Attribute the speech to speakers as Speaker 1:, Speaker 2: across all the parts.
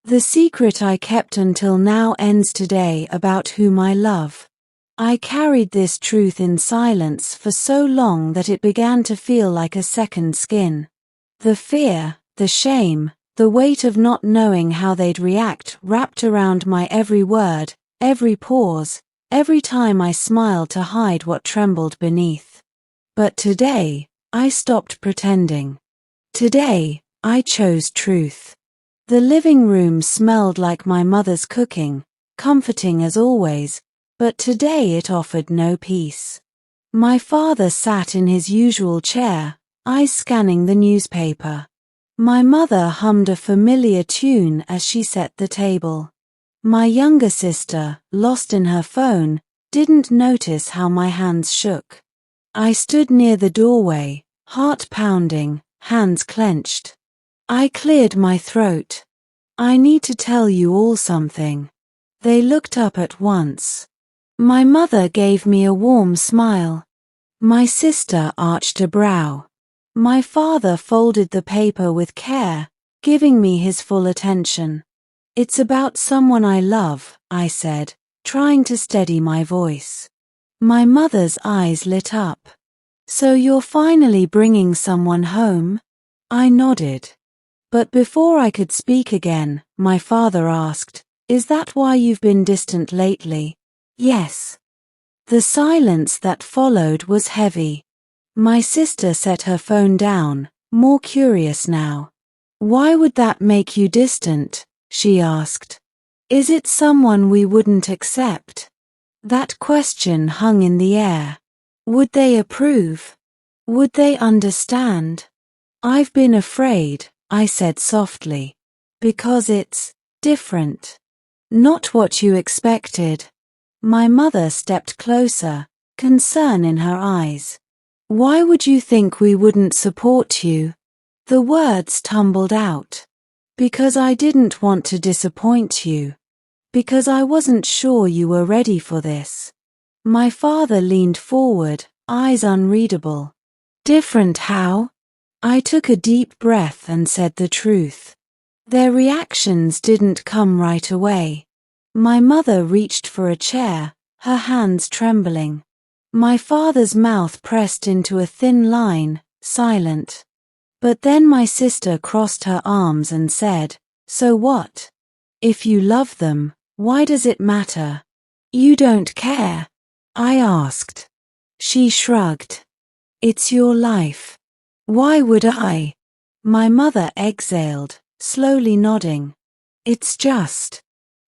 Speaker 1: The secret I kept until now ends today about whom I love. I carried this truth in silence for so long that it began to feel like a second skin. The fear, the shame, the weight of not knowing how they'd react wrapped around my every word, every pause, every time I smiled to hide what trembled beneath. But today, I stopped pretending. Today, I chose truth. The living room smelled like my mother's cooking, comforting as always, but today it offered no peace. My father sat in his usual chair, eyes scanning the newspaper. My mother hummed a familiar tune as she set the table. My younger sister, lost in her phone, didn't notice how my hands shook. I stood near the doorway, heart pounding, hands clenched. I cleared my throat. I need to tell you all something. They looked up at once. My mother gave me a warm smile. My sister arched a brow. My father folded the paper with care, giving me his full attention. It's about someone I love, I said, trying to steady my voice. My mother's eyes lit up. So you're finally bringing someone home? I nodded. But before I could speak again, my father asked, "Is that why you've been distant lately?" Yes. The silence that followed was heavy. My sister set her phone down, more curious now. "Why would that make you distant?" she asked. "Is it someone we wouldn't accept?" That question hung in the air. Would they approve? Would they understand? "I've been afraid," I said softly, "because it's different. Not what you expected." My mother stepped closer, concern in her eyes. "Why would you think we wouldn't support you?" The words tumbled out. "Because I didn't want to disappoint you. Because I wasn't sure you were ready for this." My father leaned forward, eyes unreadable. "Different how?" I took a deep breath and said the truth. Their reactions didn't come right away. My mother reached for a chair, her hands trembling. My father's mouth pressed into a thin line, silent. But then my sister crossed her arms and said, "So what? If you love them, why does it matter?" "You don't care?" I asked. She shrugged. "It's your life. Why would I?" My mother exhaled, slowly nodding. "It's just.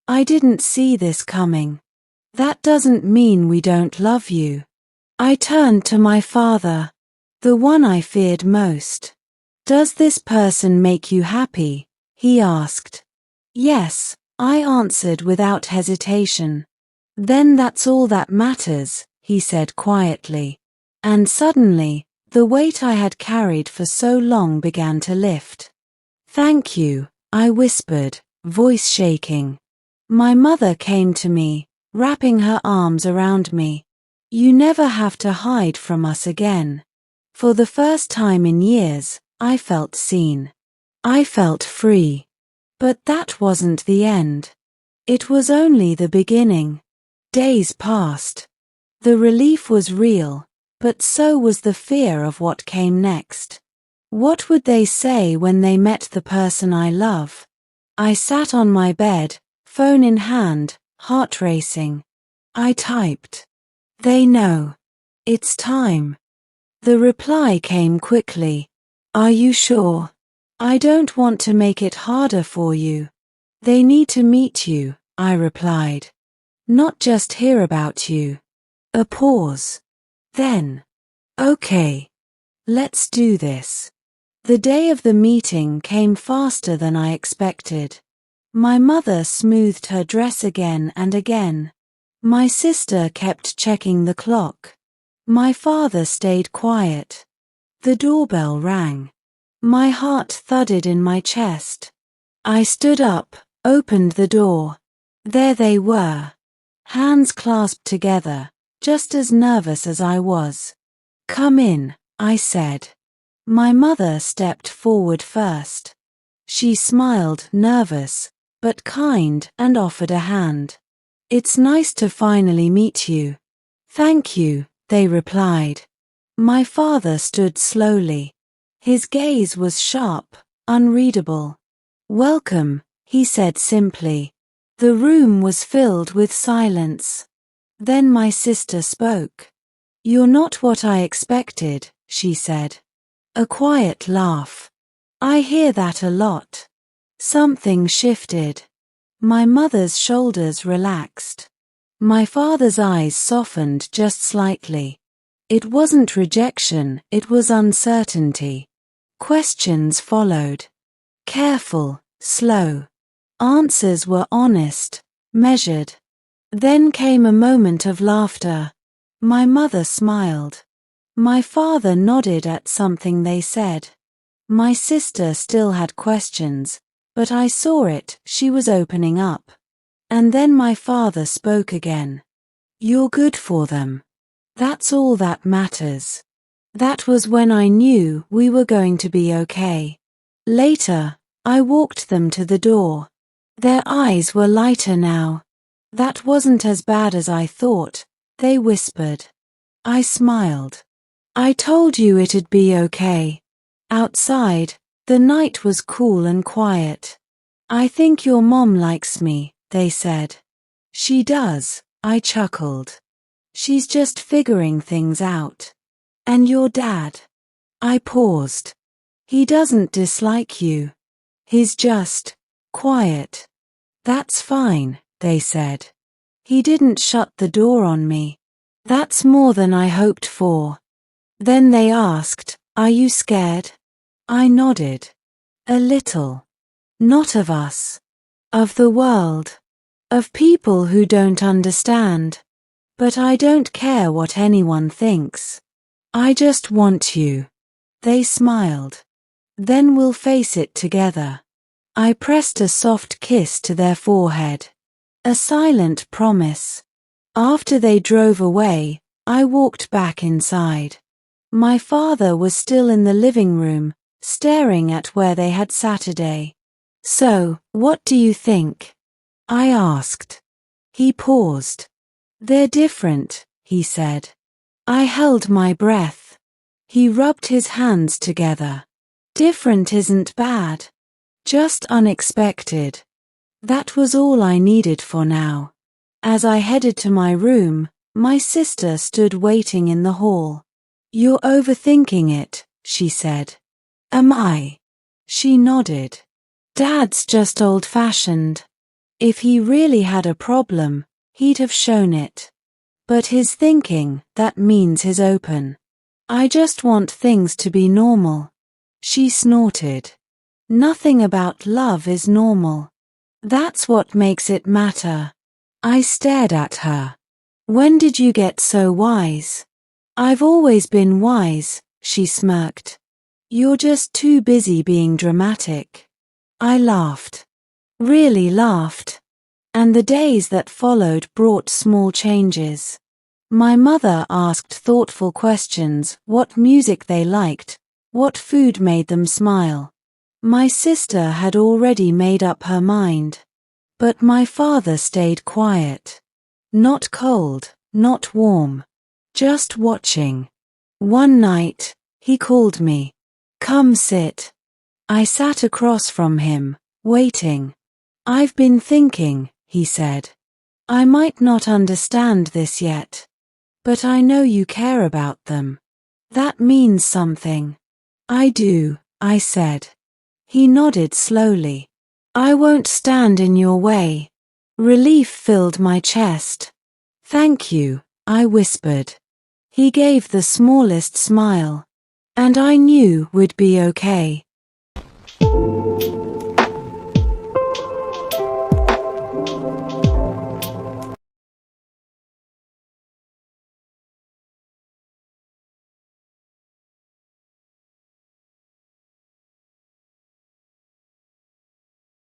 Speaker 1: I didn't see this coming. That doesn't mean we don't love you." I turned to my father, the one I feared most. "Does this person make you happy?" he asked. "Yes," I answered without hesitation. "Then that's all that matters," he said quietly. And suddenly, the weight I had carried for so long began to lift. "Thank you," I whispered, voice shaking. My mother came to me, wrapping her arms around me. "You never have to hide from us again." For the first time in years, I felt seen. I felt free. But that wasn't the end. It was only the beginning. Days passed. The relief was real, but so was the fear of what came next. What would they say when they met the person I love? I sat on my bed, phone in hand, heart racing. I typed, "They know. It's time." The reply came quickly. "Are you sure? I don't want to make it harder for you." "They need to meet you," I replied. "Not just hear about you." A pause. Then, "Okay. Let's do this." The day of the meeting came faster than I expected. My mother smoothed her dress again and again. My sister kept checking the clock. My father stayed quiet. The doorbell rang. My heart thudded in my chest. I stood up, opened the door. There they were. Hands clasped together, just as nervous as I was. "Come in," I said. My mother stepped forward first. She smiled, nervous, but kind, and offered a hand. "It's nice to finally meet you." "Thank you," they replied. My father stood slowly. His gaze was sharp, unreadable. "Welcome," he said simply. The room was filled with silence. Then my sister spoke. "You're not what I expected," she said. A quiet laugh. "I hear that a lot." Something shifted. My mother's shoulders relaxed. My father's eyes softened just slightly. It wasn't rejection, it was uncertainty. Questions followed. Careful, slow. Answers were honest, measured. Then came a moment of laughter. My mother smiled. My father nodded at something they said. My sister still had questions, but I saw it, she was opening up. And then my father spoke again. "You're good for them. That's all that matters." That was when I knew we were going to be okay. Later, I walked them to the door. Their eyes were lighter now. "That wasn't as bad as I thought," they whispered. I smiled. "I told you it'd be okay." Outside, the night was cool and quiet. "I think your mom likes me," they said. "She does," I chuckled. "She's just figuring things out." "And your dad?" I paused. "He doesn't dislike you. He's just quiet." "That's fine," they said. "He didn't shut the door on me." "That's more than I hoped for." Then they asked, "Are you scared?" I nodded. "A little." "Not of us. Of the world. Of people who don't understand. But I don't care what anyone thinks. I just want you." They smiled. "Then we'll face it together." I pressed a soft kiss to their forehead. A silent promise. After they drove away, I walked back inside. My father was still in the living room, staring at where they had Saturday. "So, what do you think?" I asked. He paused. "They're different," he said. I held my breath. He rubbed his hands together. "Different isn't bad. Just unexpected." That was all I needed for now. As I headed to my room, my sister stood waiting in the hall. "You're overthinking it," she said. "Am I?" She nodded. "Dad's just old-fashioned. If he really had a problem, he'd have shown it. But his thinking, that means he's open. I just want things to be normal." She snorted. "Nothing about love is normal. That's what makes it matter." I stared at her. "When did you get so wise?" "I've always been wise," she smirked. "You're just too busy being dramatic." I laughed. Really laughed. And the days that followed brought small changes. My mother asked thoughtful questions, what music they liked, what food made them smile. My sister had already made up her mind. But my father stayed quiet. Not cold, not warm. Just watching. One night, he called me. "Come sit." I sat across from him, waiting. "I've been thinking," he said. "I might not understand this yet. But I know you care about them. That means something." "I do," I said. He nodded slowly. "I won't stand in your way." Relief filled my chest. "Thank you," I whispered. He gave the smallest smile. And I knew we'd be okay.